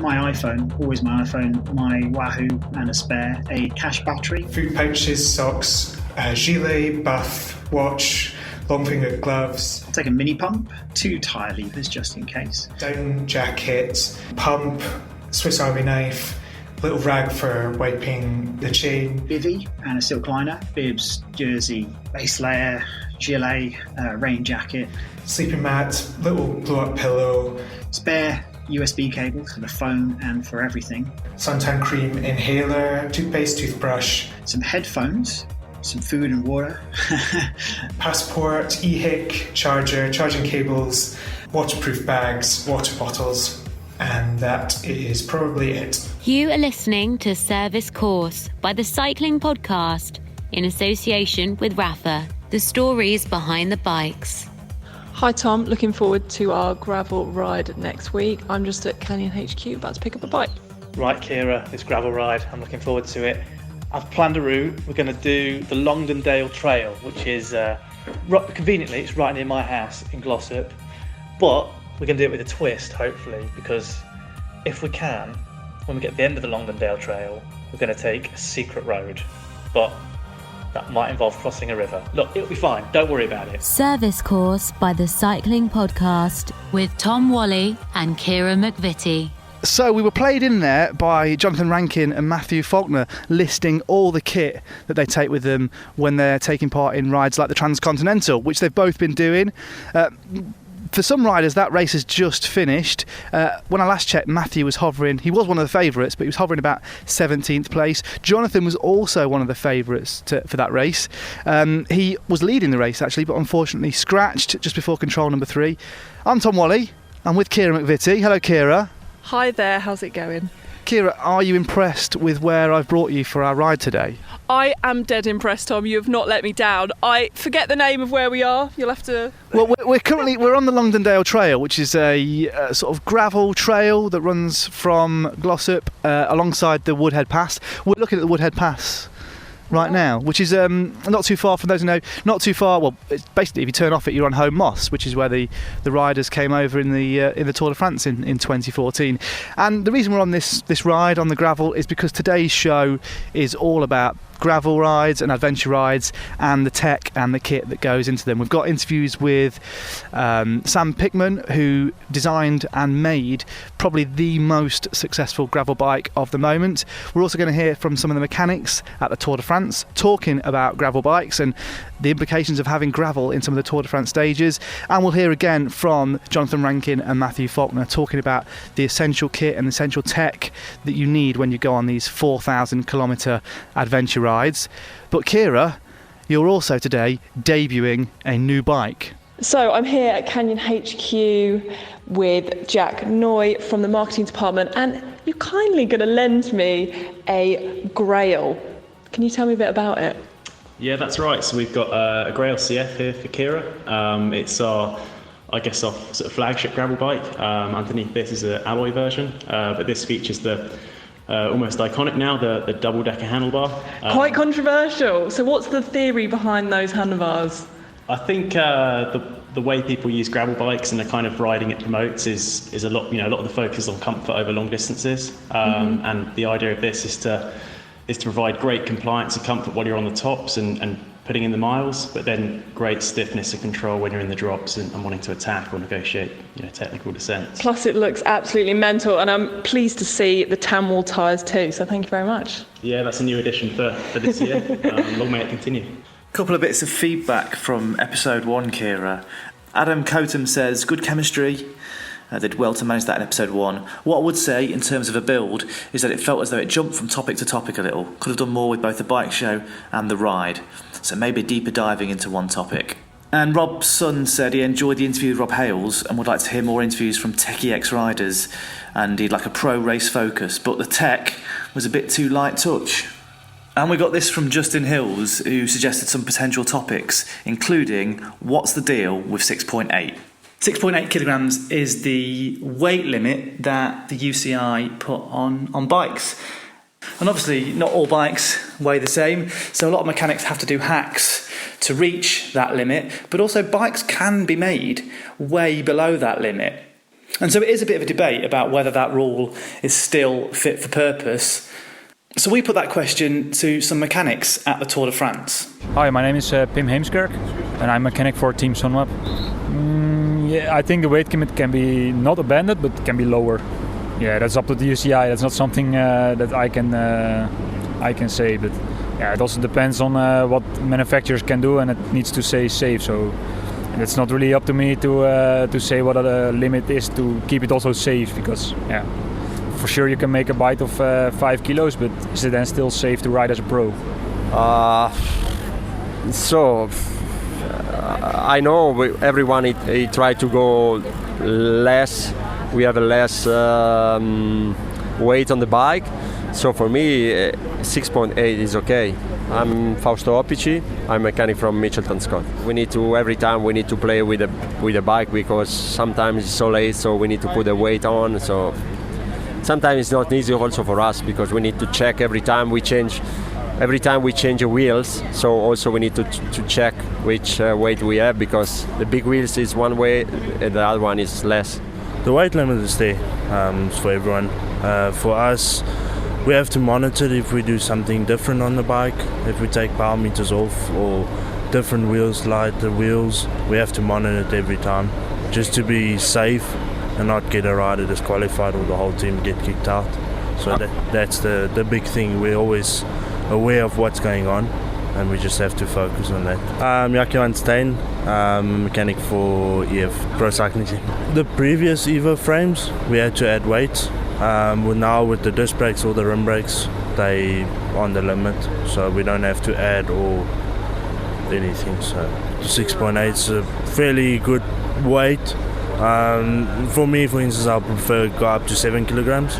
My iPhone, always my iPhone, my Wahoo and a spare, a cash battery. Food pouches, socks, gilet, buff, watch, long fingered gloves. I'll take a mini pump, 2 tyre levers just in case. Down jacket, pump, Swiss Army knife, little rag for wiping the chain. Bivvy and a silk liner, bibs, jersey, base layer, gilet, rain jacket. Sleeping mat, little blow-up pillow. Spare USB cable for the phone and for everything. Suntan cream, inhaler, toothpaste, toothbrush. Some headphones, some food and water. Passport, e-hic, charger, charging cables, waterproof bags, water bottles. And that is probably it. You are listening to Service Course by the Cycling Podcast in association with Rapha, the stories behind the bikes. Hi Tom, looking forward to our gravel ride next week. I'm just at Canyon HQ about to pick up a bike. Right, Kira, this gravel ride, I'm looking forward to it. I've planned a route. We're going to do the Longdendale Trail, which is, conveniently, it's right near my house in Glossop. But we're going to do it with a twist, hopefully, because if we can, when we get to the end of the Longdendale Trail, we're going to take a secret road. But that might involve crossing a river. Look, it'll be fine. Don't worry about it. Service Course by the Cycling Podcast with Tom Wally and Kira McVitie. So we were played in there by Jonathan Rankin and Matthew Faulkner listing all the kit that they take with them when they're taking part in rides like the Transcontinental, which they've both been doing. For some riders, that race has just finished. When I last checked, Matthew was hovering. He was one of the favourites, but he was hovering about 17th place. Jonathan was also one of the favourites for that race. He was leading the race, actually, but unfortunately scratched just before control number 3. I'm Tom Wally. I'm with Kira McVitie. Hello, Kira. Hi there, how's it going? Kira, are you impressed with where I've brought you for our ride today? I am dead impressed, Tom. You have not let me down. I forget the name of where we are. You'll have to... Well, we're on the Longdendale Trail, which is a sort of gravel trail that runs from Glossop alongside the Woodhead Pass. We're looking at the Woodhead Pass right now, which is not too far, from those who know, not too far. Well, it's basically, if you turn off it, you're on Home Moss, which is where the riders came over in the Tour de France in 2014. And the reason we're on this ride on the gravel is because today's show is all about gravel rides and adventure rides and the tech and the kit that goes into them. We've got interviews with Sam Pickman, who designed and made probably the most successful gravel bike of the moment. We're also going to hear from some of the mechanics at the Tour de France talking about gravel bikes and the implications of having gravel in some of the Tour de France stages. And we'll hear again from Jonathan Rankin and Matthew Faulkner talking about the essential kit and essential tech that you need when you go on these 4,000 kilometre adventure rides. But Kira, you're also today debuting a new bike. So I'm here at Canyon HQ with Jack Noy from the marketing department, and you're kindly going to lend me a Grail. Can you tell me a bit about it? Yeah, that's right. So we've got a Grail CF here for Kira. It's our sort of flagship gravel bike. Underneath this is an alloy version, but this features the almost iconic now, the double-decker handlebar. Quite controversial. So what's the theory behind those handlebars? I think the way people use gravel bikes and the kind of riding it promotes is a lot of the focus on comfort over long distances. And the idea of this is to provide great compliance and comfort while you're on the tops and putting in the miles, but then great stiffness and control when you're in the drops and wanting to attack or negotiate technical descents. Plus it looks absolutely mental, and I'm pleased to see the tan wall tyres too, so thank you very much. Yeah, that's a new addition for this year. Long may it continue. Couple of bits of feedback from episode 1, Kira. Adam Cotham says, good chemistry. Did well to manage that in episode 1. What I would say in terms of a build is that it felt as though it jumped from topic to topic a little. Could have done more with both the bike show and the ride. So maybe deeper diving into one topic. And Rob Sun said he enjoyed the interview with Rob Hales and would like to hear more interviews from techie ex-riders, and he'd like a pro race focus, but the tech was a bit too light touch. And we got this from Justin Hills, who suggested some potential topics, including what's the deal with 6.8? 6.8 kilograms is the weight limit that the UCI put on bikes. And obviously not all bikes weigh the same, so a lot of mechanics have to do hacks to reach that limit, but also bikes can be made way below that limit. And so it is a bit of a debate about whether that rule is still fit for purpose. So we put that question to some mechanics at the Tour de France. Hi, my name is Pim Heemskerk and I'm mechanic for Team Sunweb. Yeah, I think the weight limit can be not abandoned, but can be lower. Yeah, that's up to the UCI. That's not something that I can say, but yeah, it also depends on what manufacturers can do, and it needs to stay safe. So it's not really up to me to say what the limit is to keep it also safe, because yeah, for sure you can make a bike of 5 kilos, but is it then still safe to ride as a pro? I know everyone he try to go less. We have a less weight on the bike. So for me, 6.8 is okay. I'm Fausto Oppici. I'm a mechanic from Mitchelton-Scott. Every time we need to play with the bike, because sometimes it's so late, so we need to put the weight on. So sometimes it's not easy also for us, because we need to check every time we change the wheels. So also we need to check which weight we have, because the big wheels is one way and the other one is less. The weight limit is there for everyone. For us, we have to monitor it if we do something different on the bike. If we take power meters off or different wheels, lighter wheels, we have to monitor it every time, just to be safe and not get a rider disqualified or the whole team get kicked out. So that's the big thing. We're always aware of what's going on, and we just have to focus on that. Jaco Stein, mechanic for EF Pro Cycling Team. The previous Evo frames, we had to add weights. Now with the disc brakes or the rim brakes, they on the limit, so we don't have to add or anything. So 6.8 is a fairly good weight. For me, for instance, I prefer go up to 7 kilograms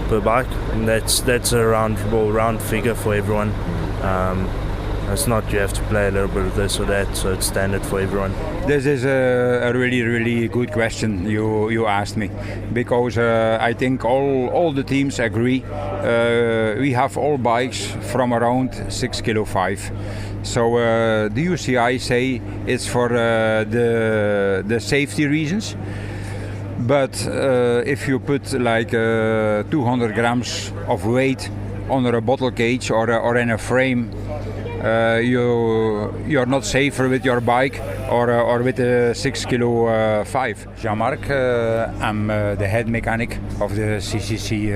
per bike, and that's a round figure for everyone. It's not you have to play a little bit of this or that, so it's standard for everyone. This is a really good question you asked me, because I think all the teams agree. We have all bikes from around 6 kilo 5. So the UCI say it's for the safety reasons. But if you put like 200 grams of weight under a bottle cage or in a frame, you're not safer with your bike or with a 6 kilo 5. Jean-Marc, I'm the head mechanic of the CCC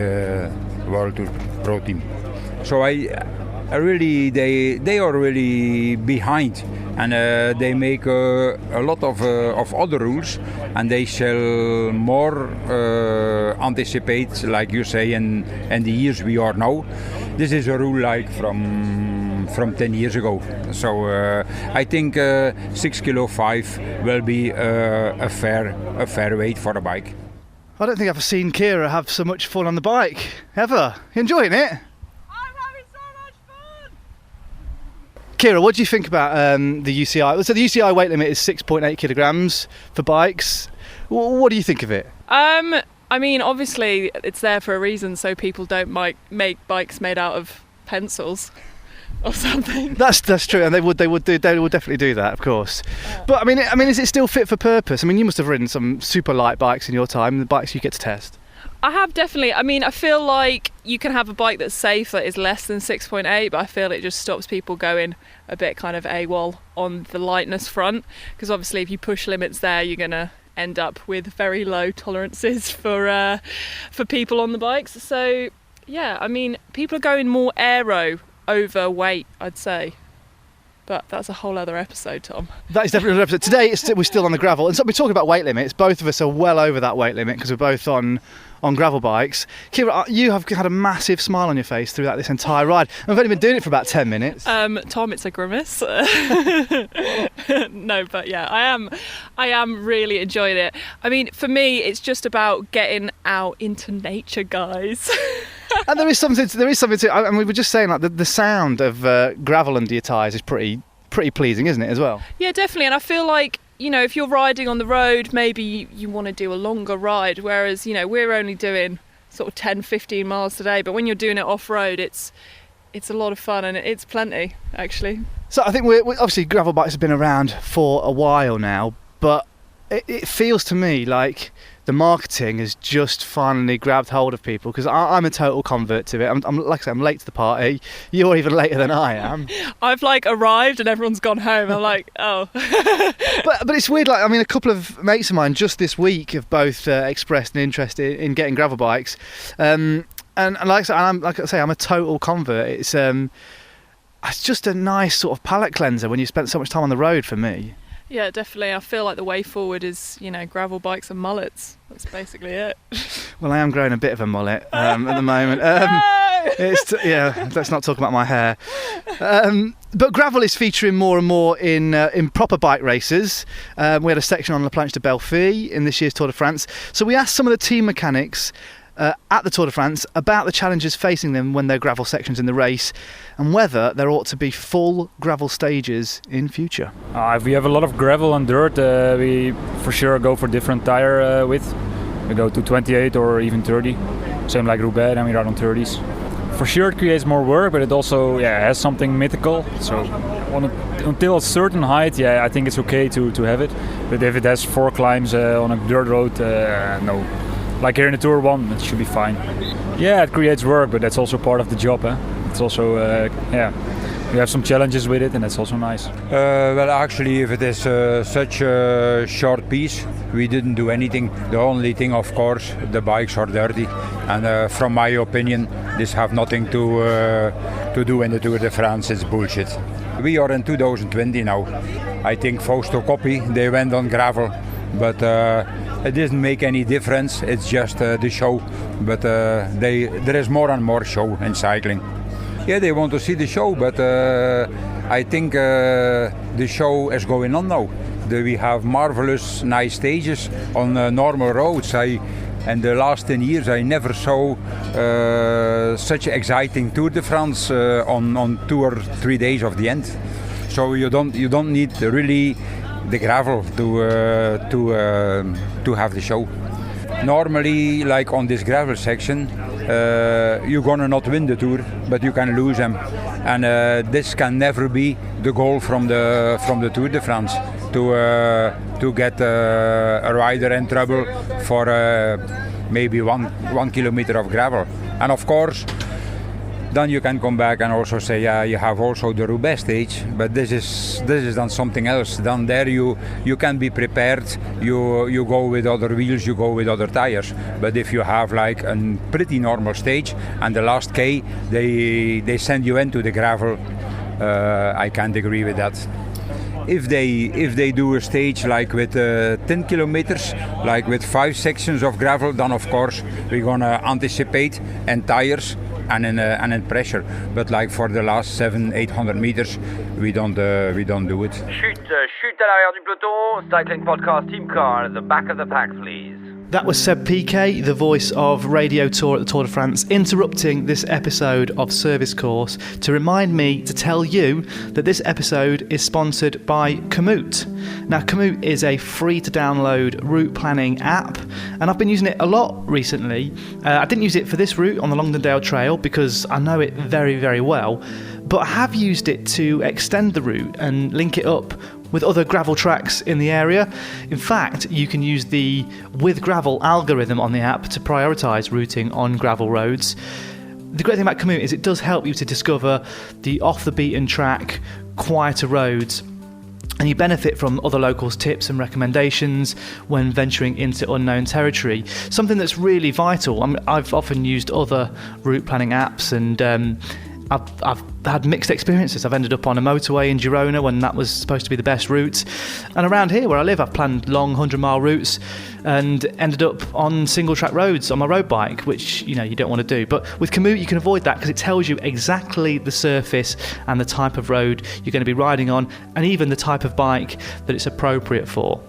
World Tour Pro Team. So they are really behind, and they make a lot of other rules, and they shall more anticipate, like you say, in the years we are now. This is a rule like from 10 years ago. So I think 6 kilo 5 will be a fair weight for a bike. I don't think I've seen Kira have so much fun on the bike ever. You enjoying it? Kira, what do you think about the UCI? So the UCI weight limit is 6.8 kilograms for bikes. What do you think of it? I mean, obviously it's there for a reason, so people don't make bikes made out of pencils or something. That's true, and they would definitely do that, of course. But I mean, is it still fit for purpose? I mean, you must have ridden some super light bikes in your time, the bikes you get to test. I have definitely. I mean, I feel like you can have a bike that's safe that is less than 6.8, but I feel it just stops people going a bit kind of AWOL on the lightness front, because obviously if you push limits there, you're going to end up with very low tolerances for people on the bikes. So yeah, I mean, people are going more aero over weight, I'd say. But that's a whole other episode, Tom. That is definitely another episode. Today we're still on the gravel, and so we're talking about weight limits. Both of us are well over that weight limit because we're both on gravel bikes. Kira, you have had a massive smile on your face throughout this entire ride. I've only been doing it for about 10 minutes. Tom, it's a grimace. No, but yeah, I am really enjoying it. I mean, for me, it's just about getting out into nature, guys. And there is something to. I mean, we were just saying, like the sound of gravel under your tyres is pretty pleasing, isn't it, as well? Yeah, definitely. And I feel like, you know, if you're riding on the road, maybe you want to do a longer ride, whereas, you know, we're only doing sort of 10-15 miles today, but when you're doing it off road, it's a lot of fun, and it's plenty, actually. So I think we obviously gravel bikes have been around for a while now, but it feels to me like the marketing has just finally grabbed hold of people, because I'm a total convert to it. I'm like I said, I'm late to the party. You're even later than I am. I've like arrived and everyone's gone home. I'm like, oh. But it's weird. Like, I mean, a couple of mates of mine just this week have both expressed an interest in getting gravel bikes, and like I say, I'm a total convert. It's just a nice sort of palate cleanser when you spend so much time on the road. For me. Yeah, definitely. I feel like the way forward is, gravel bikes and mullets. That's basically it. Well, I am growing a bit of a mullet at the moment. Let's not talk about my hair. But gravel is featuring more and more in proper bike races. We had a section on La Planche de Belleville in this year's Tour de France. So we asked some of the team mechanics at the Tour de France about the challenges facing them when there are gravel sections in the race, and whether there ought to be full gravel stages in future. If we have a lot of gravel and dirt, we for sure go for different tyre width. We go to 28 or even 30. Same like Roubaix, then we ride on 30s. For sure it creates more work, but it also has something mythical. So until a certain height, I think it's okay to have it. But if it has 4 climbs on a dirt road, no. Like here in the Tour 1, it should be fine. Yeah, it creates work, but that's also part of the job. It's also, we have some challenges with it, and that's also nice. Well, actually, if it is such a short piece, we didn't do anything. The only thing, of course, the bikes are dirty, and from my opinion, this have nothing to do in the Tour de France. It's bullshit. We are in 2020 now. I think Fausto Coppi, they went on gravel, but it doesn't make any difference. It's just the show, but there is more and more show in cycling. Yeah, they want to see the show, but I think the show is going on now. We have marvelous, nice stages on normal roads. In the last 10 years, I never saw such exciting Tour de France on 2 or 3 days of the end. So you don't need really the gravel to have the show. Normally, like on this gravel section, you're gonna not win the Tour, but you can lose them, and this can never be the goal from the Tour de France to get a rider in trouble for maybe one kilometer of gravel. And of course, then you can come back and also say, you have also the Roubaix stage, but this is then something else. Then there you can be prepared. You go with other wheels, you go with other tires. But if you have like a pretty normal stage and the last K they send you into the gravel, I can't agree with that. If they do a stage like with 10 kilometers, like with 5 sections of gravel, then of course we're gonna anticipate and tires and in pressure. But like for the last 700-800 meters, we don't do it. Chute à l'arrière du peloton. Cycling Podcast team car at the back of the pack, please. That was Seb Piquet, the voice of Radio Tour at the Tour de France, interrupting this episode of Service Course to remind me to tell you that this episode is sponsored by Komoot. Now, Komoot is a free-to-download route planning app, and I've been using it a lot recently. I didn't use it for this route on the Longdendale Trail because I know it very, very well, but I have used it to extend the route and link it up with other gravel tracks in the area. In fact, you can use the With Gravel algorithm on the app to prioritise routing on gravel roads. The great thing about Komoot is it does help you to discover the off-the-beaten-track, quieter roads, and you benefit from other locals' tips and recommendations when venturing into unknown territory. Something that's really vital. I've often used other route planning apps, and I've had mixed experiences. I've ended up on a motorway in Girona when that was supposed to be the best route. And around here where I live, I've planned long 100-mile routes and ended up on single-track roads on my road bike, which, you don't want to do. But with Komoot, you can avoid that because it tells you exactly the surface and the type of road you're going to be riding on, and even the type of bike that it's appropriate for.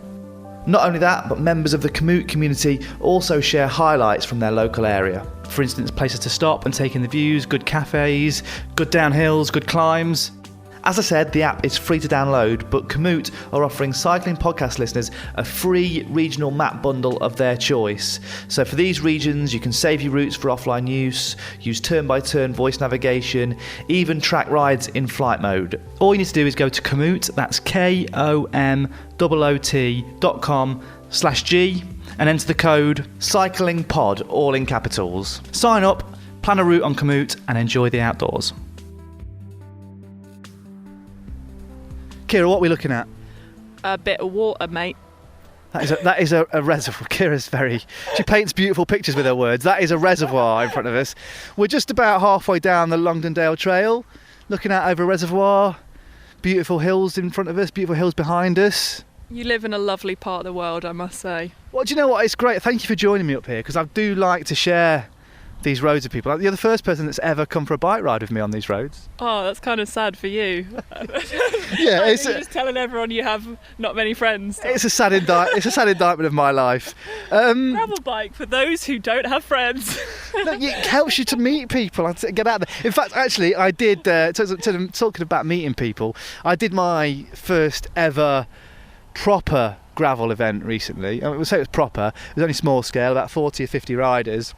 Not only that, but members of the Komoot community also share highlights from their local area. For instance, places to stop and take in the views, good cafes, good downhills, good climbs. As I said, the app is free to download, but Komoot are offering Cycling Podcast listeners a free regional map bundle of their choice. So for these regions, you can save your routes for offline use turn-by-turn voice navigation, even track rides in flight mode. All you need to do is go to Komoot, that's KOMOOT.com/G, and enter the code CYCLINGPOD, all in capitals. Sign up, plan a route on Komoot, and enjoy the outdoors. Kira, what are we looking at? A bit of water, mate. That is a reservoir. She paints beautiful pictures with her words. That is a reservoir in front of us. We're just about halfway down the Longdendale Trail, looking out over a reservoir. Beautiful hills in front of us, beautiful hills behind us. You live in a lovely part of the world, I must say. Well, do you know what? It's great. Thank you for joining me up here, because I do like to share these roads with people. You're the first person that's ever come for a bike ride with me on these roads. Oh, that's kind of sad for you. Yeah, you're just telling everyone you have not many friends. It's a sad indictment of my life. Gravel bike for those who don't have friends. Look, it helps you to meet people and to get out there. In fact, actually, I did. Talking about meeting people, I did my first ever proper gravel event recently. I mean, we'll say it was proper. It was only small scale, about 40 or 50 riders.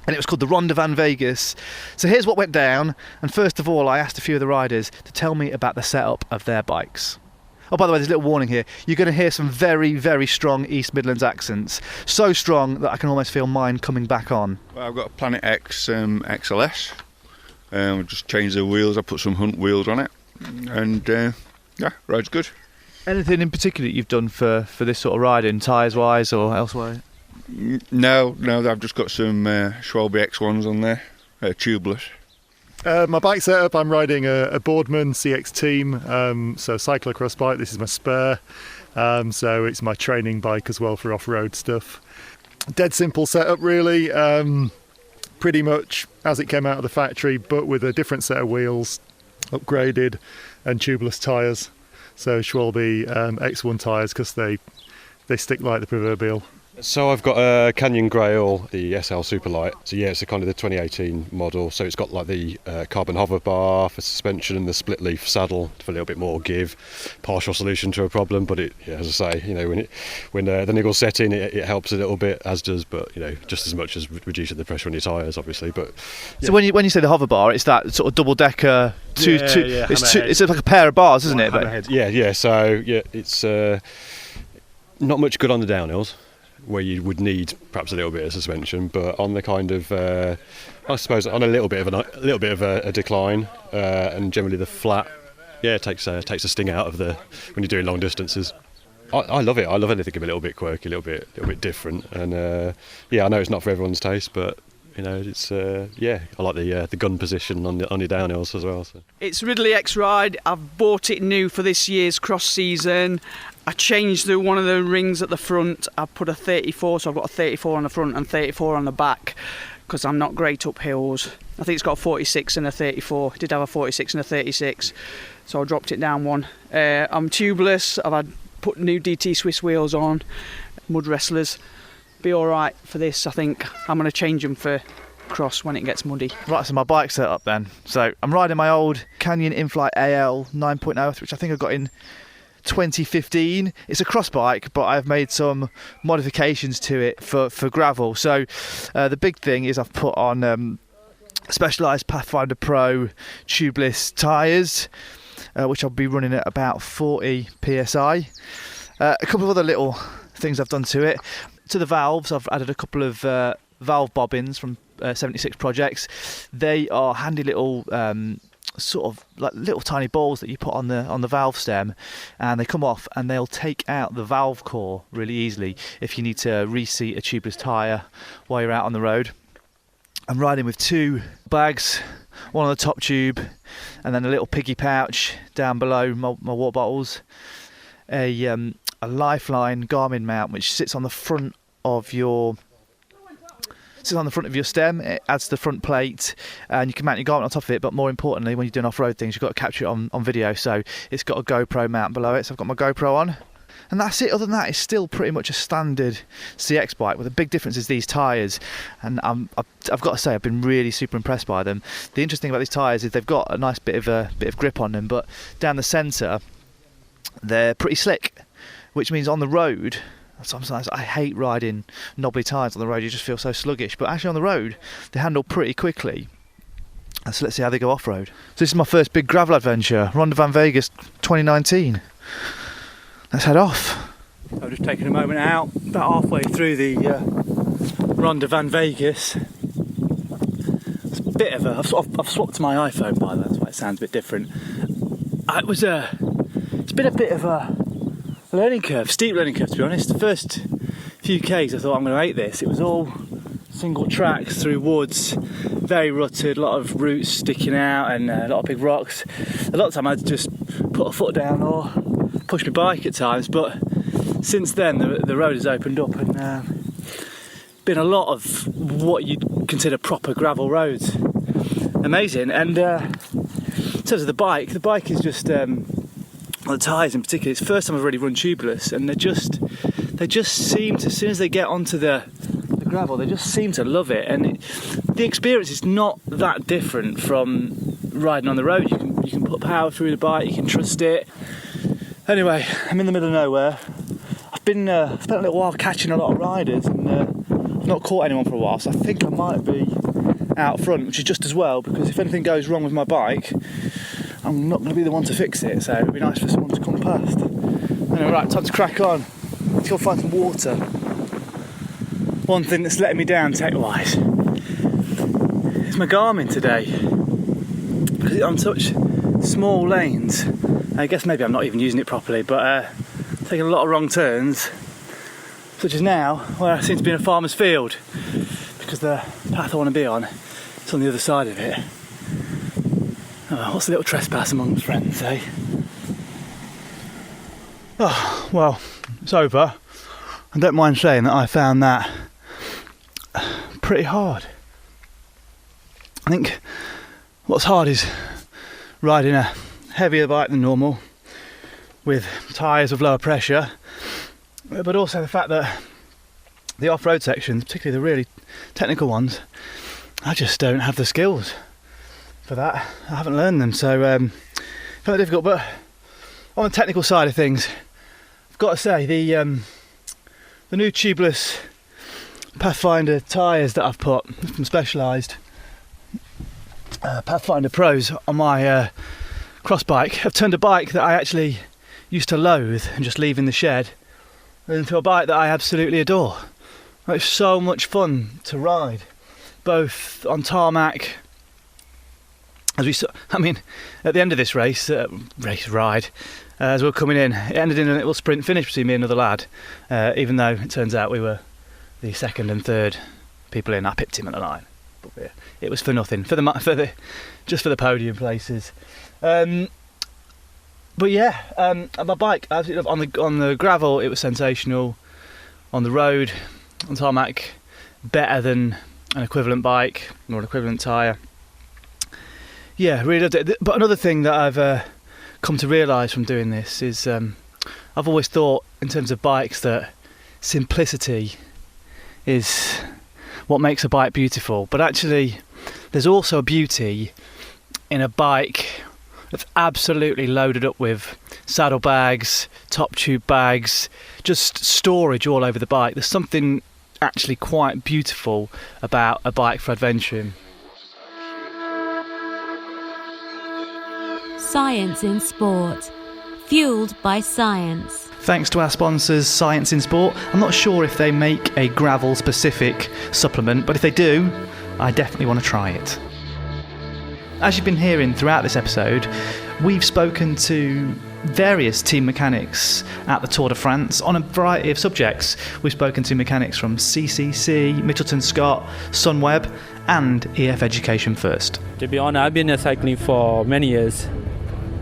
And it was called the Ronde van Vegas. So here's what went down. And first of all, I asked a few of the riders to tell me about the setup of their bikes. Oh, by the way, there's a little warning here. You're going to hear some very, very strong East Midlands accents. So strong that I can almost feel mine coming back on. Well, I've got a Planet X XLS. Just changed the wheels. I put some Hunt wheels on it. And yeah, ride's good. Anything in particular that you've done for this sort of riding, tyres-wise or elsewhere? No, I've just got some Schwalbe X1s on there, tubeless. My bike setup, I'm riding a Boardman CX Team, so cyclocross bike. This is my spare, so it's my training bike as well for off-road stuff. Dead simple setup really, pretty much as it came out of the factory, but with a different set of wheels, upgraded, and tubeless tyres. So Schwalbe X1 tyres, because they stick like the proverbial. So I've got a Canyon Grail, the SL Superlight. So yeah, it's a kind of the 2018 model. So it's got like the carbon hover bar for suspension and the split leaf saddle for a little bit more give. Partial solution to a problem, but it, yeah, as I say, you know, when the niggles set in, it helps a little bit, as does, but you know, just as much as reducing the pressure on your tyres, obviously. But yeah. So when you say the hover bar, it's that sort of double decker. It's like a pair of bars, isn't it? Yeah. So yeah, it's not much good on the downhills, where you would need perhaps a little bit of suspension, but on the kind of, I suppose, on a little bit of a decline, and generally the flat, yeah, it takes a sting out of when you're doing long distances. I love it. I love anything a little bit quirky, a little bit different, and yeah, I know it's not for everyone's taste, but you know, it's yeah, I like the gun position on your downhills as well. So. It's Ridley X Ride. I've bought it new for this year's cross season. I changed one of the rings at the front. I put a 34, so I've got a 34 on the front and 34 on the back, because I'm not great up hills. I think it's got a 46 and a 34. It did have a 46 and a 36, so I dropped it down one. I'm tubeless. I've put new DT Swiss wheels on, mud wrestlers. Be all right for this. I think I'm going to change them for cross when it gets muddy. Right, so my bike set up then. So I'm riding my old Canyon Inflight AL 9.0, which I think I got in 2015. It's a cross bike, but I've made some modifications to it for gravel. So the big thing is I've put on Specialized Pathfinder Pro tubeless tyres, which I'll be running at about 40 psi. A couple of other little things I've done to it. To the valves, I've added a couple of valve bobbins from 76 Projects. They are handy little sort of like little tiny balls that you put on the valve stem, and they come off and they'll take out the valve core really easily if you need to reseat a tubeless tyre while you're out on the road. I'm riding with two bags, one on the top tube and then a little piggy pouch down below my water bottles, a Lifeline Garmin mount which sits on the front of your stem. It adds to the front plate, and you can mount your Garmin on top of it, but more importantly, when you're doing off-road things, you've got to capture it on video, so it's got a GoPro mount below it. So I've got my GoPro on. And that's it. Other than that, it's still pretty much a standard CX bike, with the big difference is these tyres. And I've got to say, I've been really super impressed by them. The interesting thing about these tyres is they've got a nice bit of grip on them, but down the centre, they're pretty slick, which means on the road, sometimes I hate riding knobbly tyres on the road. You just feel so sluggish. But actually on the road, they handle pretty quickly. So let's see how they go off-road. So this is my first big gravel adventure, Ronde van Vegas 2019. Let's head off. I've just taken a moment out, about halfway through the Ronde van Vegas. It's a bit of I've swapped to my iPhone by that, that's why it sounds a bit different. It's been a bit of a learning curve, steep learning curve to be honest. The first few Ks I thought I'm going to hate this. It was all single tracks through woods, very rutted, a lot of roots sticking out and a lot of big rocks. A lot of time I'd just put a foot down or push my bike at times, but since then the road has opened up and been a lot of what you'd consider proper gravel roads. Amazing. And in terms of the bike is just the tyres in particular, it's the first time I've really run tubeless, and they just seem to, as soon as they get onto the gravel, they just seem to love it. And the experience is not that different from riding on the road. You can put power through the bike, you can trust it. Anyway, I'm in the middle of nowhere. I've spent a little while catching a lot of riders, and I've not caught anyone for a while, so I think I might be out front, which is just as well, because if anything goes wrong with my bike, I'm not going to be the one to fix it, so it would be nice for someone to come past. Anyway, right, time to crack on. Let's go find some water. One thing that's letting me down tech-wise is my Garmin today. Because it's on such small lanes, I guess maybe I'm not even using it properly, but taking a lot of wrong turns, such as now, where I seem to be in a farmer's field, because the path I want to be on is on the other side of it. What's a little trespass amongst friends, eh? Oh, well, it's over. I don't mind saying that I found that pretty hard. I think what's hard is riding a heavier bike than normal with tyres of lower pressure, but also the fact that the off-road sections, particularly the really technical ones, I just don't have the skills for that. I haven't learned them, so found it difficult. But on the technical side of things, I've got to say the new tubeless Pathfinder tyres that I've put from Specialized Pathfinder Pros on my cross bike have turned a bike that I actually used to loathe and just leave in the shed into a bike that I absolutely adore. It's so much fun to ride, both on tarmac. At the end of this race ride, as we were coming in, it ended in a little sprint finish between me and another lad. Even though it turns out we were the second and third people in, I pipped him at the line. But it was for nothing, just for the podium places. But yeah, my bike, on the gravel, it was sensational. On the road, on tarmac, better than an equivalent bike or an equivalent tyre. Yeah, really loved it. But another thing that I've come to realise from doing this is I've always thought in terms of bikes that simplicity is what makes a bike beautiful. But actually, there's also a beauty in a bike that's absolutely loaded up with saddlebags, top tube bags, just storage all over the bike. There's something actually quite beautiful about a bike for adventuring. Science in Sport, fueled by science. Thanks to our sponsors, Science in Sport. I'm not sure if they make a gravel-specific supplement, but if they do, I definitely want to try it. As you've been hearing throughout this episode, we've spoken to various team mechanics at the Tour de France on a variety of subjects. We've spoken to mechanics from CCC, Mitchelton-Scott, Sunweb, and EF Education First. To be honest, I've been cycling for many years.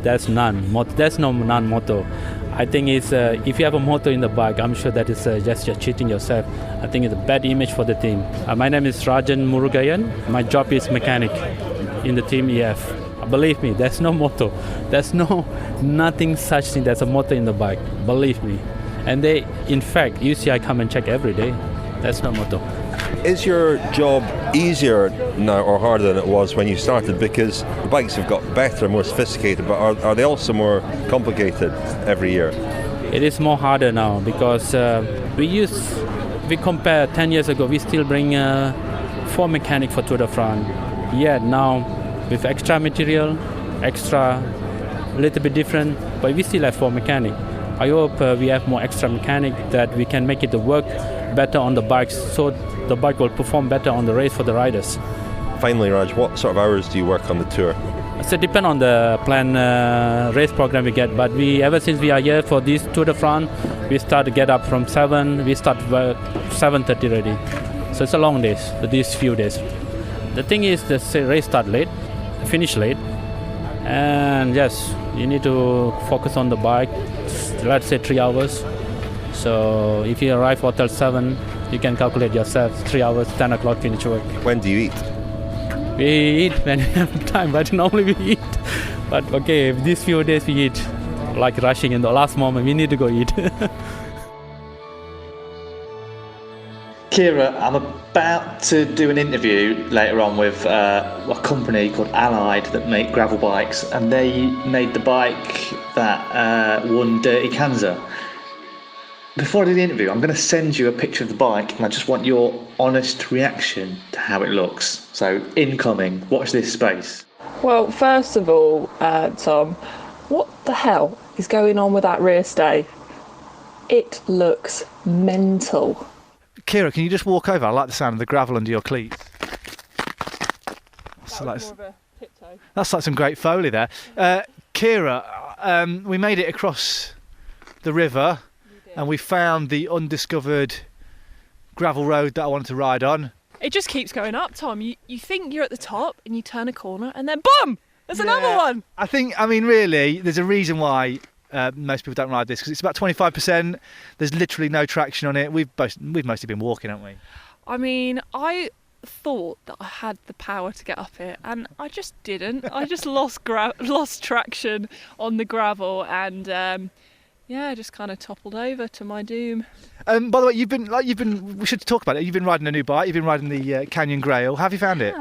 There's no non-moto. I think it's if you have a motor in the bike, I'm sure that is just you're cheating yourself. I think it's a bad image for the team. My name is Rajan Murugayan. My job is mechanic in the team EF. Believe me, there's no motor. There's nothing such thing. There's a motor in the bike. Believe me. And they, in fact, UCI come and check every day. That's my motto. Is your job easier now or harder than it was when you started? Because the bikes have got better and more sophisticated, but are they also more complicated every year? It is more harder now because we compare 10 years ago, we still bring 4 mechanics for Tour de France. Yet now, with extra material, extra, little bit different, but we still have 4 mechanics. I hope we have more extra mechanic that we can make it work better on the bikes, so the bike will perform better on the race for the riders. Finally, Raj, what sort of hours do you work on the tour? So it depends on the plan race program we get, but ever since we are here for this Tour de France, we start to get up from 7, we start 7:30 ready. So it's a long days, these few days. The thing is, the race start late, finish late, and yes, you need to focus on the bike, let's say 3 hours. So if you arrive hotel 7, you can calculate yourself, 3 hours, 10 o'clock finish work. When do you eat? We eat when we have time, but normally we eat. But okay, these few days we eat, like rushing in the last moment, we need to go eat. Kira, I'm about to do an interview later on with a company called Allied that make gravel bikes, and they made the bike that won Dirty Kansas. Before I do the interview, I'm going to send you a picture of the bike, and I just want your honest reaction to how it looks. So, incoming, watch this space. Well, first of all, Tom, what the hell is going on with that rear stay? It looks mental. Kira, can you just walk over? I like the sound of the gravel under your cleats. That's like some great Foley there. Kira, we made it across the river and we found the undiscovered gravel road that I wanted to ride on. It just keeps going up, Tom. You think you're at the top and you turn a corner and then boom! There's another one! I mean, really, there's a reason why most people don't ride this, because it's about 25%. There's literally no traction on it. We've mostly been walking, haven't we? I mean, I thought that I had the power to get up it, and I just didn't. I just lost traction on the gravel, and I just kind of toppled over to my doom. By the way, we should talk about it. You've been riding a new bike. You've been riding the Canyon Grail. How have you found it?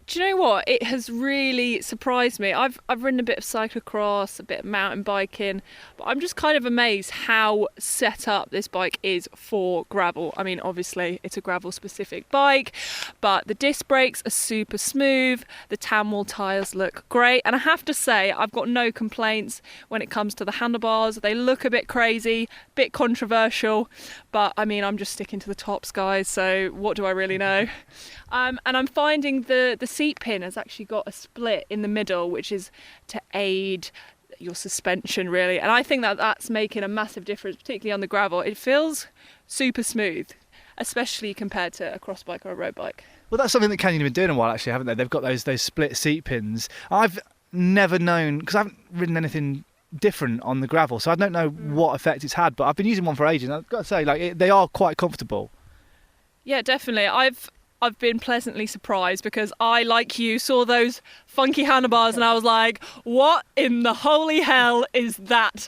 Do you know what? It has really surprised me. I've ridden a bit of cyclocross, a bit of mountain biking, but I'm just kind of amazed how set up this bike is for gravel. I mean, obviously it's a gravel specific bike, but the disc brakes are super smooth, the Tamwell tyres look great, and I have to say I've got no complaints when it comes to the handlebars. They look a bit crazy, a bit controversial, but I mean, I'm just sticking to the tops, guys, so what do I really know? And I'm finding the seat pin has actually got a split in the middle, which is to aid your suspension, really. And I think that's making a massive difference, particularly on the gravel. It feels super smooth, especially compared to a cross bike or a road bike. Well, that's something that Canyon have been doing a while, actually, haven't they? They've got those split seat pins. I've never known, because I haven't ridden anything different on the gravel, so I don't know what effect it's had, but I've been using one for ages, and I've got to say, they are quite comfortable. Yeah, definitely. I've been pleasantly surprised, because I, like you, saw those funky handlebars and I was like, what in the holy hell is that?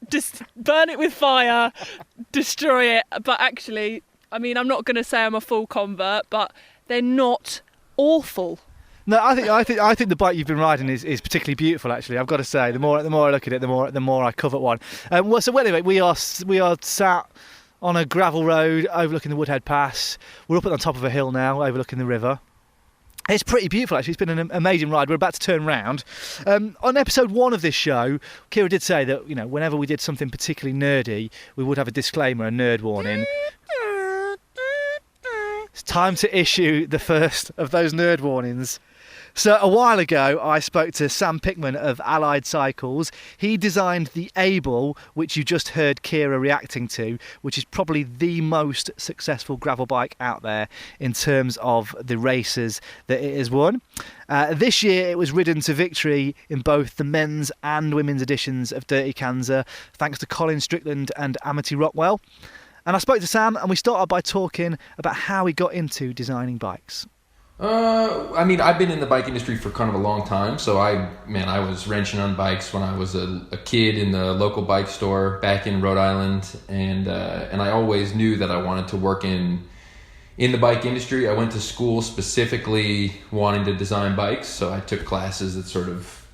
Just burn it with fire, destroy it. But actually, I mean, I'm not going to say I'm a full convert, but they're not awful. No, I think the bike you've been riding is particularly beautiful. Actually, I've got to say, the more I look at it, the more I covet one. So anyway, we are sat on a gravel road overlooking the Woodhead Pass. We're up at the top of a hill now, overlooking the river. It's pretty beautiful, actually. It's been an amazing ride. We're about to turn round. On episode 1 of this show, Kira did say that, whenever we did something particularly nerdy, we would have a disclaimer, a nerd warning. It's time to issue the first of those nerd warnings. So a while ago, I spoke to Sam Pickman of Allied Cycles. He designed the Able, which you just heard Kira reacting to, which is probably the most successful gravel bike out there in terms of the races that it has won. This year, it was ridden to victory in both the men's and women's editions of Dirty Kansas, thanks to Colin Strickland and Amity Rockwell. And I spoke to Sam, and we started by talking about how he got into designing bikes. I mean, I've been in the bike industry for kind of a long time. So I was wrenching on bikes when I was a kid in the local bike store back in Rhode Island, and I always knew that I wanted to work in the bike industry. I went to school specifically wanting to design bikes, so I took classes that sort of,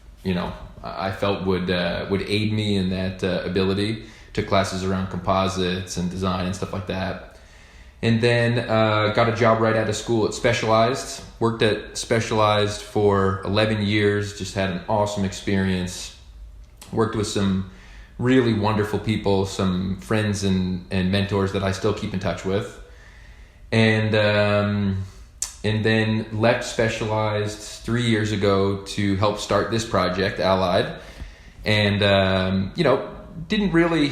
I felt would aid me in that ability. Took classes around composites and design and stuff like that. And then got a job right out of school at Specialized. Worked at Specialized for 11 years. Just had an awesome experience. Worked with some really wonderful people, some friends and mentors that I still keep in touch with. And then left Specialized 3 years ago to help start this project, Allied. And, didn't really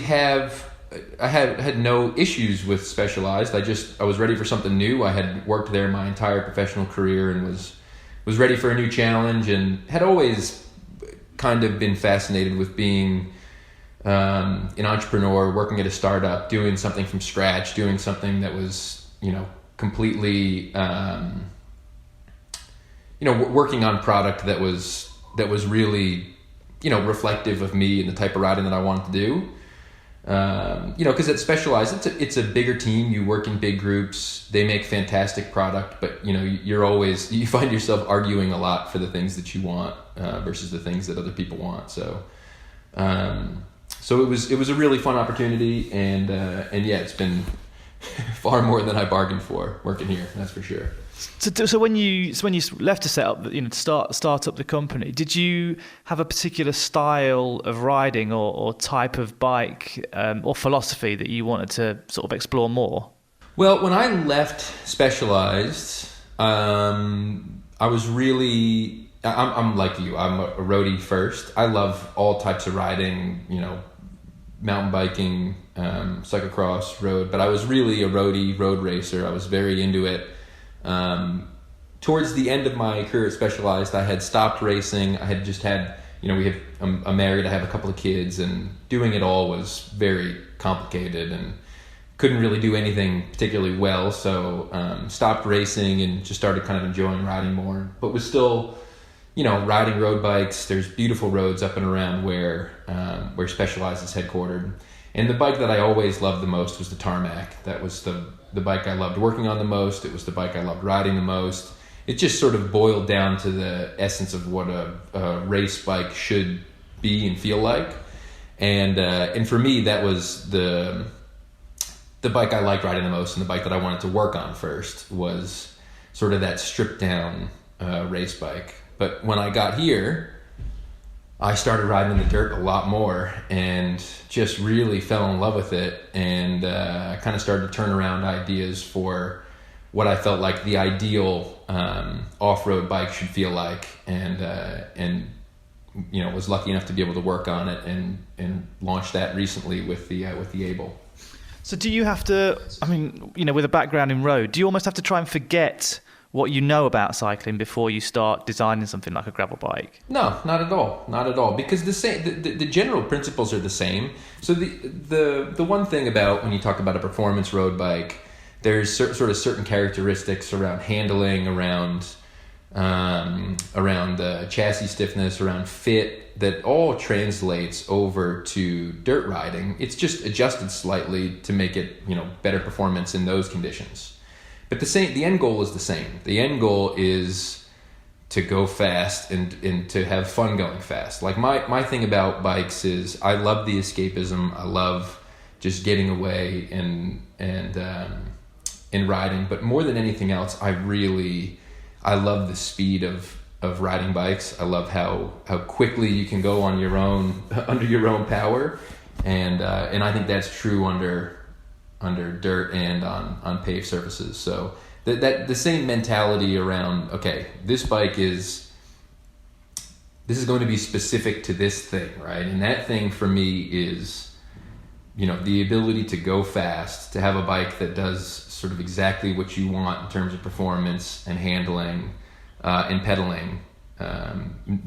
I had no issues with Specialized. I was ready for something new. I had worked there my entire professional career and was ready for a new challenge, and had always kind of been fascinated with being an entrepreneur, working at a startup, doing something from scratch, doing something that was, completely, working on product that was really, reflective of me and the type of riding that I wanted to do. Because at Specialized, it's a bigger team. You work in big groups. They make fantastic product, but you find yourself arguing a lot for the things that you want versus the things that other people want. So it was a really fun opportunity, and it's been far more than I bargained for working here. That's for sure. So when you left to set up, to start up the company, did you have a particular style of riding or type of bike or philosophy that you wanted to sort of explore more? Well, when I left Specialized, I was really, I'm like you, I'm a roadie first. I love all types of riding, mountain biking, cyclocross, road, but I was really a road racer. I was very into it. Towards the end of my career at Specialized, I had stopped racing. I had just had, I'm married, I have a couple of kids, and doing it all was very complicated and couldn't really do anything particularly well. So, stopped racing and just started kind of enjoying riding more, but was still, riding road bikes. There's beautiful roads up and around where Specialized is headquartered. And the bike that I always loved the most was the Tarmac. That was the bike I loved working on the most. It was the bike I loved riding the most. It just sort of boiled down to the essence of what a race bike should be and feel like. And for me, that was the bike I liked riding the most, and the bike that I wanted to work on first was sort of that stripped down race bike. But when I got here, I started riding in the dirt a lot more and just really fell in love with it, and kind of started to turn around ideas for what I felt like the ideal off-road bike should feel like, and was lucky enough to be able to work on it and launch that recently with the Able. So do you have to, with a background in road, do you almost have to try and forget what you know about cycling before you start designing something like a gravel bike? No, not at all. Because the general principles are the same. So the one thing about when you talk about a performance road bike, there's sort of certain characteristics around handling, around chassis stiffness, around fit, that all translates over to dirt riding. It's just adjusted slightly to make it, better performance in those conditions. But the end goal is the same. The end goal is to go fast and to have fun going fast. Like my thing about bikes is I love the escapism. I love just getting away and riding. But more than anything else, I love the speed of riding bikes. I love how quickly you can go on your own under your own power, and I think that's true under dirt and on paved surfaces. So that the same mentality around, okay, this is going to be specific to this thing, right? And that thing for me is, the ability to go fast, to have a bike that does sort of exactly what you want in terms of performance and handling and pedaling,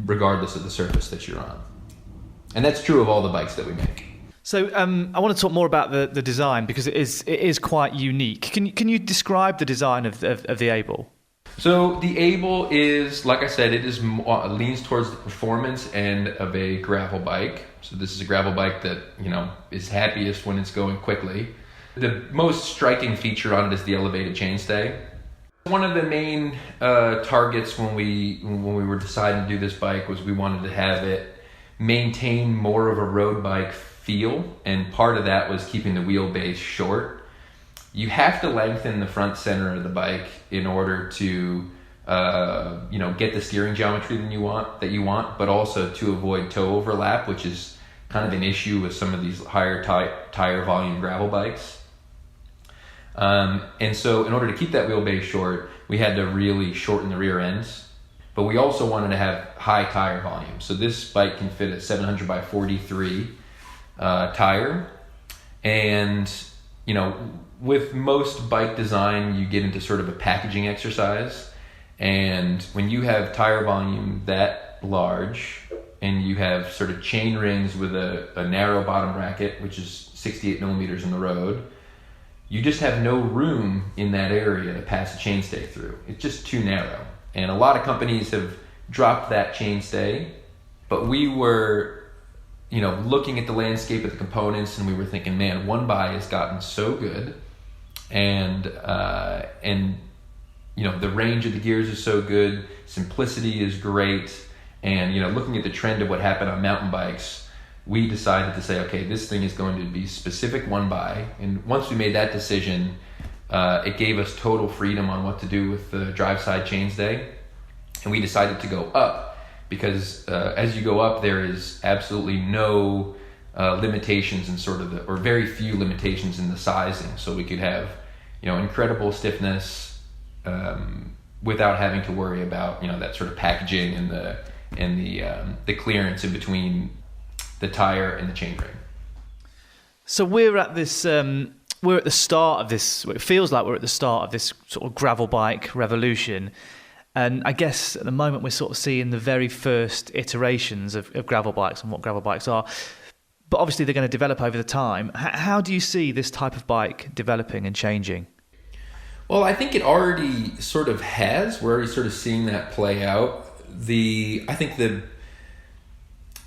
regardless of the surface that you're on. And that's true of all the bikes that we make. So I want to talk more about the design, because it is quite unique. Can you describe the design of the Able? So the Able is, like I said, it leans towards the performance end of a gravel bike. So this is a gravel bike that, is happiest when it's going quickly. The most striking feature on it is the elevated chainstay. One of the main targets when we were deciding to do this bike was we wanted to have it maintain more of a road bike feel, and part of that was keeping the wheelbase short. You have to lengthen the front center of the bike in order to get the steering geometry that you want, but also to avoid toe overlap, which is kind of an issue with some of these higher tire volume gravel bikes. And so in order to keep that wheelbase short, we had to really shorten the rear ends, but we also wanted to have high tire volume. So this bike can fit a 700 by 43 tire. And, with most bike design, you get into sort of a packaging exercise. And when you have tire volume that large and you have sort of chain rings with a narrow bottom bracket, which is 68 millimeters in the road, you just have no room in that area to pass a chainstay through. It's just too narrow. And a lot of companies have dropped that chainstay, but we were, looking at the landscape of the components, and we were thinking, man, one by has gotten so good, and the range of the gears is so good, simplicity is great, and looking at the trend of what happened on mountain bikes, we decided to say, okay, this thing is going to be specific one by. And once we made that decision, it gave us total freedom on what to do with the drive side chainstay. And we decided to go up because as you go up, there is absolutely no limitations in or very few limitations in the sizing. So we could have, incredible stiffness without having to worry about, that sort of packaging and the clearance in between the tire and the chain ring. So we're at this. We're at the start of this. It feels like we're at the start of this sort of gravel bike revolution, and I guess at the moment we're sort of seeing the very first iterations of gravel bikes and what gravel bikes are. But obviously they're going to develop over the time. How do you see this type of bike developing and changing? Well, I think it already sort of has. We're already sort of seeing that play out.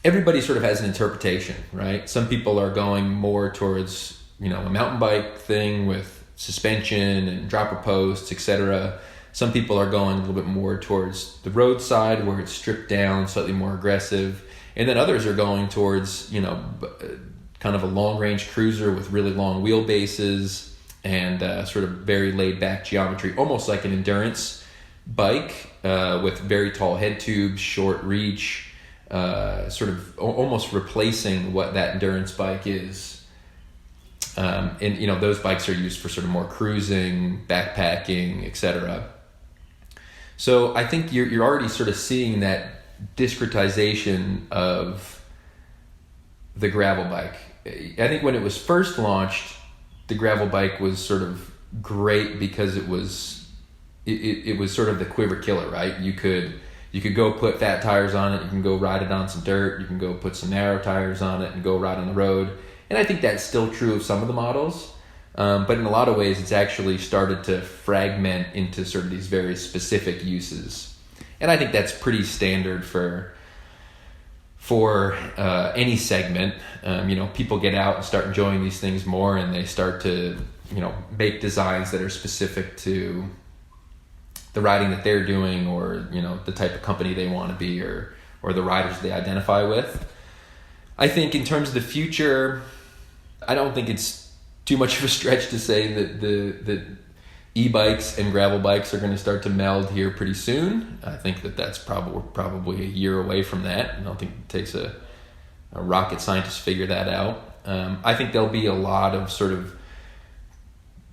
Everybody sort of has an interpretation, right? Some people are going more towards, a mountain bike thing with suspension and dropper posts, etc. Some people are going a little bit more towards the road side where it's stripped down, slightly more aggressive. And then others are going towards, kind of a long-range cruiser with really long wheelbases and sort of very laid-back geometry, almost like an endurance bike with very tall head tubes, short reach, sort of almost replacing what that endurance bike is. And those bikes are used for sort of more cruising, backpacking, etc. So I think you're already sort of seeing that discretization of the gravel bike. I think when it was first launched, the gravel bike was sort of great because it was sort of the quiver killer, right? You could go put fat tires on it, you can go ride it on some dirt, you can go put some narrow tires on it and go ride on the road. And I think that's still true of some of the models. But in a lot of ways, it's actually started to fragment into sort of these very specific uses. And I think that's pretty standard for any segment. People get out and start enjoying these things more, and they start to, make designs that are specific to the riding that they're doing, or, the type of company they want to be, or the riders they identify with. I think in terms of the future, I don't think it's too much of a stretch to say that the e-bikes and gravel bikes are going to start to meld here pretty soon. I think that's probably a year away from that. I don't think it takes a rocket scientist to figure that out. I think there'll be a lot of sort of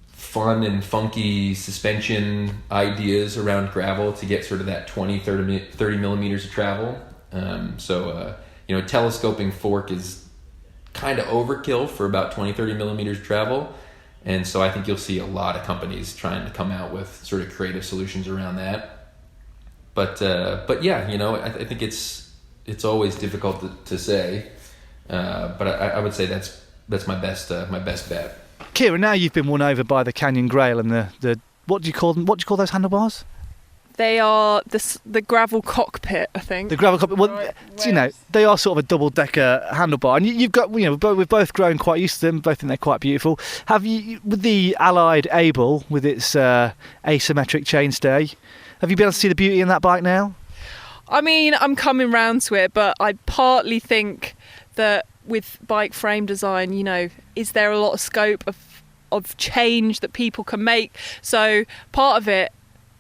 fun and funky suspension ideas around gravel to get sort of that 30 millimeters of travel. Telescoping fork is kind of overkill for about 20-30 millimeters travel, and so I think you'll see a lot of companies trying to come out with sort of creative solutions around that. But yeah, I think it's always difficult to say, but I would say that's my best bet. Kira, now you've been won over by the Canyon Grail and the what do you call them? What do you call those handlebars? They are the gravel cockpit, I think. The gravel cockpit. Well, you know, they are sort of a double-decker handlebar, and you've got, you know, we've both grown quite used to them. Both think they're quite beautiful. Have you, with the Allied Able with its asymmetric chainstay, have you been able to see the beauty in that bike now? I mean, I'm coming round to it, but I partly think that with bike frame design, you know, is there a lot of scope of change that people can make? So part of it,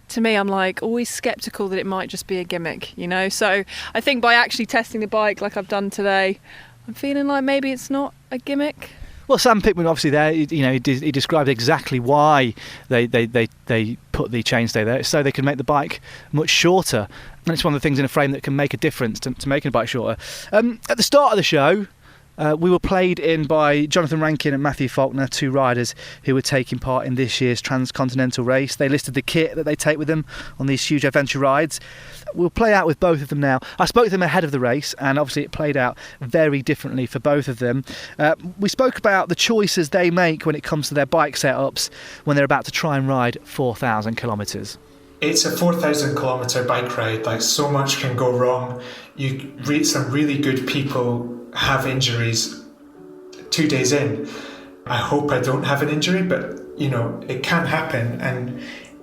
to me, I'm like always sceptical that it might just be a gimmick, you know. So I think by actually testing the bike like I've done today, I'm feeling like maybe it's not a gimmick. Well, Sam Pickman, obviously, there, you know, he described exactly why they put the chainstay there, so they can make the bike much shorter. And it's one of the things in a frame that can make a difference to making a bike shorter. At the start of the show, we were played in by Jonathan Rankin and Matthew Faulkner, two riders who were taking part in this year's Transcontinental race. They listed the kit that they take with them on these huge adventure rides. We'll play out with both of them now. I spoke to them ahead of the race, and obviously it played out very differently for both of them. We spoke about the choices they make when it comes to their bike setups when they're about to try and ride 4,000 kilometres. It's a 4,000 kilometre bike ride. Like, so much can go wrong. You read some really good people have injuries 2 days in. I hope I don't have an injury, but you know, it can happen. And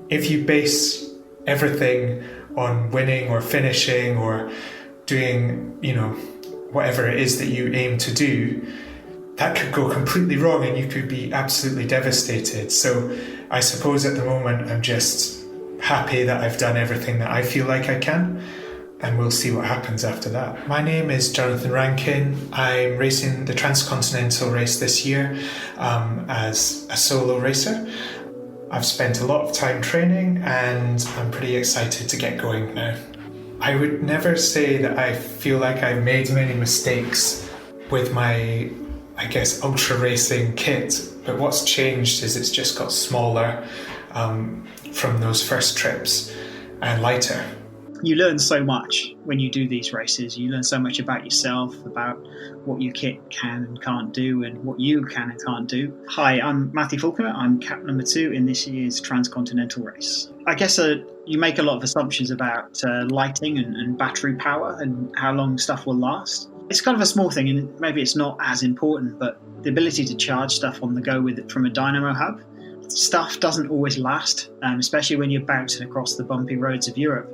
if you base everything on winning or finishing or doing, you know, whatever it is that you aim to do, that could go completely wrong and you could be absolutely devastated. So I suppose at the moment I'm just happy that I've done everything that I feel like I can, and we'll see what happens after that. My name is Jonathan Rankin. I'm racing the Transcontinental race this year as a solo racer. I've spent a lot of time training and I'm pretty excited to get going now. I would never say that I feel like I've made many mistakes with my, I guess, ultra racing kit, but what's changed is it's just got smaller from those first trips and lighter. You learn so much when you do these races. You learn so much about yourself, about what your kit can and can't do, and what you can and can't do. Hi, I'm Matthew Faulkner. I'm cap number 2 in this year's Transcontinental race. I guess you make a lot of assumptions about lighting and battery power and how long stuff will last. It's kind of a small thing, and maybe it's not as important, but the ability to charge stuff on the go with it from a dynamo hub. Stuff doesn't always last, especially when you're bouncing across the bumpy roads of Europe.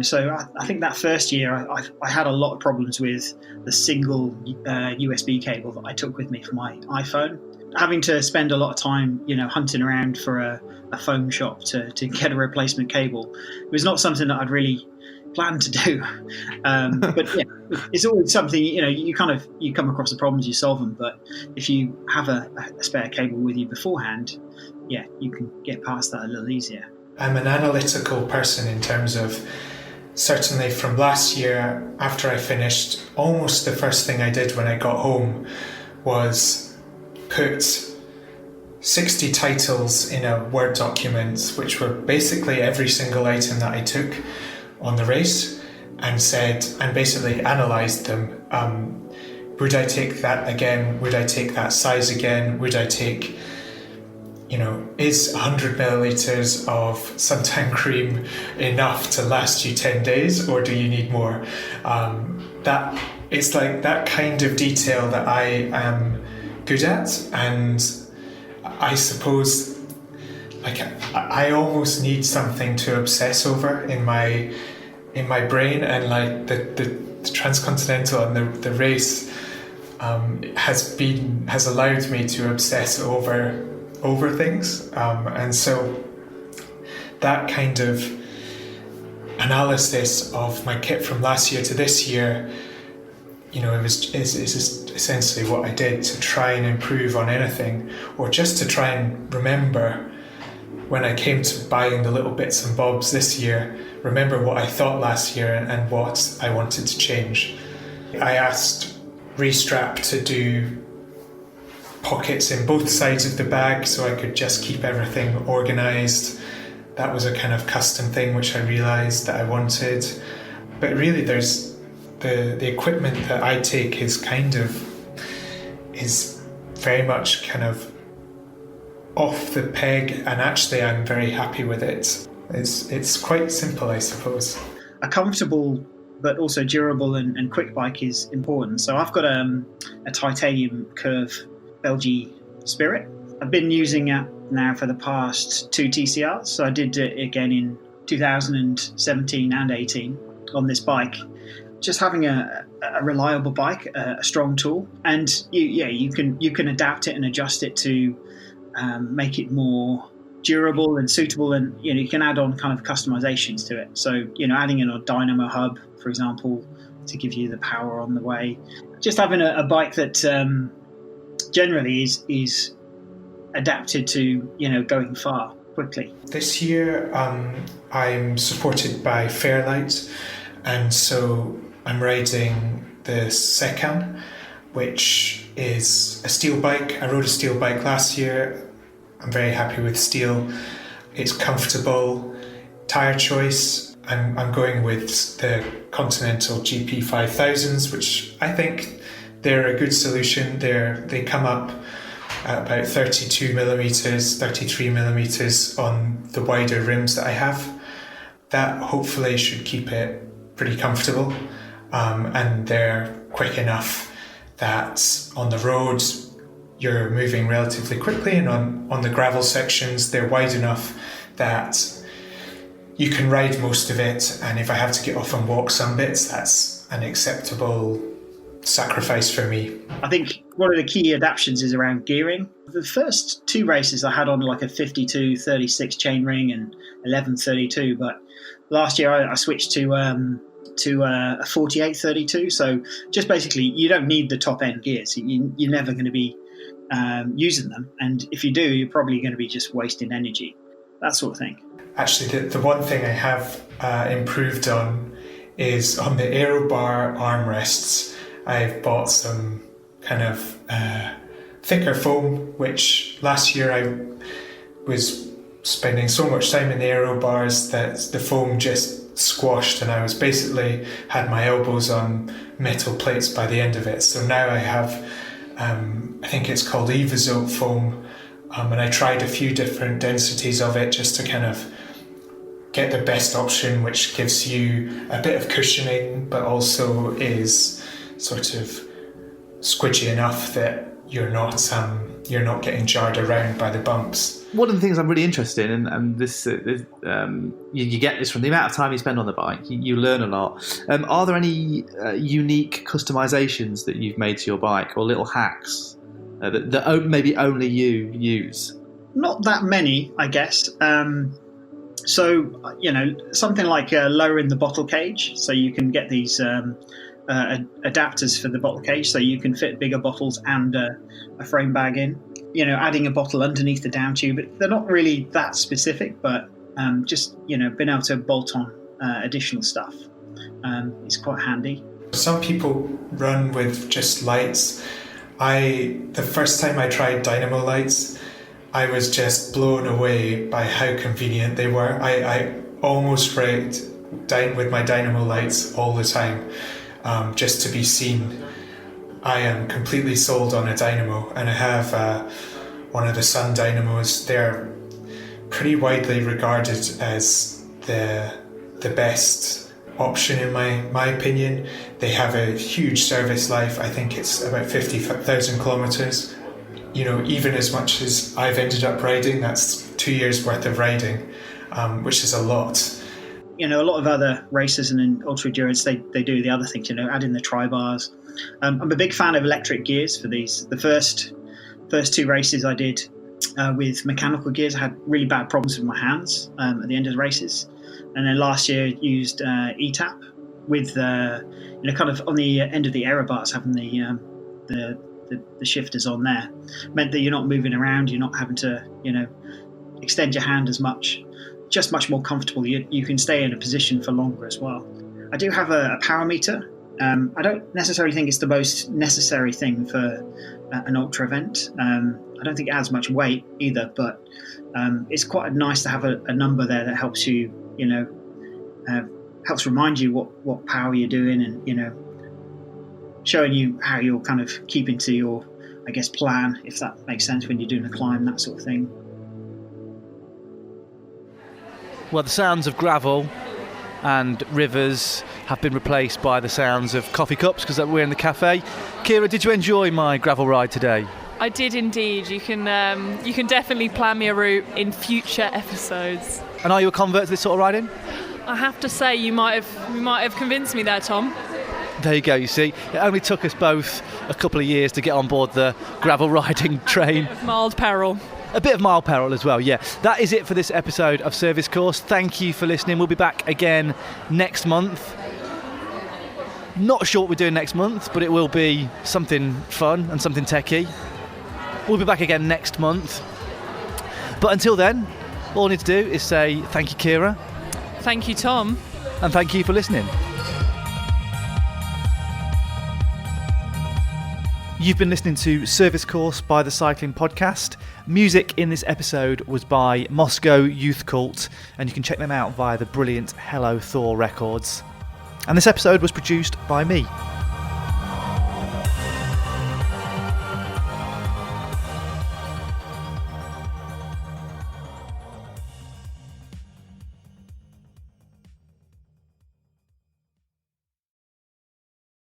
So I think that first year I had a lot of problems with the single USB cable that I took with me for my iPhone. Having to spend a lot of time, you know, hunting around for a phone shop to get a replacement cable was not something that I'd really planned to do. But yeah, it's always something, you know, you come across the problems, you solve them. But if you have a spare cable with you beforehand, yeah, you can get past that a little easier. I'm an analytical person in terms of, certainly from last year, after I finished, almost the first thing I did when I got home was put 60 titles in a Word document, which were basically every single item that I took on the race, and basically analysed them. Would I take that again? Would I take that size again? Would I take, you know, is 100 millilitres of suntan cream enough to last you 10 days, or do you need more? That it's like that kind of detail that I am good at, and I suppose like I almost need something to obsess over in my brain, and like the Transcontinental and the race has allowed me to obsess over things, and so that kind of analysis of my kit from last year to this year, you know, is essentially what I did to try and improve on anything, or just to try and remember when I came to buying the little bits and bobs this year, remember what I thought last year and what I wanted to change. I asked Restrap to do pockets in both sides of the bag so I could just keep everything organised. That was a kind of custom thing which I realised that I wanted. But really there's the equipment that I take is very much kind of off the peg, and actually I'm very happy with it. It's quite simple, I suppose. A comfortable but also durable and quick bike is important. So I've got a titanium curve Belgie Spirit. I've been using it now for the past 2 TCRs. So I did it again in 2017 and 18 on this bike. Just having a reliable bike, a strong tool, and you can adapt it and adjust it to make it more durable and suitable, and you can add on kind of customizations to it. So adding in a dynamo hub, for example, to give you the power on the way. Just having a bike that generally is adapted to going far quickly. This year I'm supported by Fairlight, and so I'm riding the Secan, which is a steel bike. I rode a steel bike last year. I'm very happy with steel. It's comfortable. Tyre choice, I'm going with the Continental GP 5000s, which I think they're a good solution. They come up at about 32 millimeters, 33 millimeters on the wider rims that I have. That hopefully should keep it pretty comfortable, and they're quick enough that on the road you're moving relatively quickly, and on the gravel sections they're wide enough that you can ride most of it, and if I have to get off and walk some bits, that's an acceptable sacrifice for me. I think one of the key adaptations is around gearing. The first 2 races I had on like a 52-36 chainring and 11-32, but last year I switched to a 48-32. So just basically, you don't need the top end gears. You're never going to be using them, and if you do, you're probably going to be just wasting energy. That sort of thing. Actually, the one thing I have improved on is on the aero bar armrests. I've bought some kind of thicker foam, which last year I was spending so much time in the aero bars that the foam just squashed, and I was basically had my elbows on metal plates by the end of it. So now I have, I think it's called Evazote foam, and I tried a few different densities of it just to kind of get the best option, which gives you a bit of cushioning but also is sort of squidgy enough that you're not getting jarred around by the bumps. One of the things I'm really interested in, and this you get this from the amount of time you spend on the bike, you learn a lot. Are there any unique customizations that you've made to your bike, or little hacks that maybe only you use? Not that many, I guess. So, something like lowering the bottle cage, so you can get these adapters for the bottle cage, so you can fit bigger bottles and a frame bag in. Adding a bottle underneath the down tube. They're not really that specific, but just being able to bolt on additional stuff is quite handy. Some people run with just lights. The first time I tried dynamo lights, I was just blown away by how convenient they were. I almost ride with my dynamo lights all the time, just to be seen. I am completely sold on a dynamo, and I have one of the Sun dynamos. They're pretty widely regarded as the best option in my opinion. They have a huge service life. I think it's about 50,000 kilometers. Even as much as I've ended up riding, that's 2 years worth of riding, which is a lot. A lot of other racers and in ultra endurance, they do the other things, add in the tri-bars. I'm a big fan of electric gears for these. The first 2 races I did with mechanical gears, I had really bad problems with my hands at the end of the races. And then last year used ETAP with kind of on the end of the aero bars, having the shifters on there. Meant that you're not moving around, you're not having to extend your hand as much. Just much more comfortable. You can stay in a position for longer as well. I do have a power meter. I don't necessarily think it's the most necessary thing for an ultra event. I don't think it adds much weight either, but it's quite nice to have a number there that helps you, helps remind you what power you're doing, and showing you how you're kind of keeping to your, I guess, plan, if that makes sense, when you're doing a climb, that sort of thing. Well, the sounds of gravel and rivers have been replaced by the sounds of coffee cups because we're in the cafe. Kira, did you enjoy my gravel ride today? I did indeed. You can definitely plan me a route in future episodes. And are you a convert to this sort of riding? I have to say, you might have convinced me there, Tom. There you go, you see. It only took us both a couple of years to get on board the gravel riding train. Mild peril. A bit of mild peril as well, yeah. That is it for this episode of Service Course. Thank you for listening. We'll be back again next month. Not sure what we're doing next month, but it will be something fun and something techie. We'll be back again next month. But until then, all I need to do is say thank you, Kira. Thank you, Tom. And thank you for listening. You've been listening to Service Course by the Cycling Podcast. Music in this episode was by Moscow Youth Cult, and you can check them out via the brilliant Hello Thor records. And this episode was produced by me,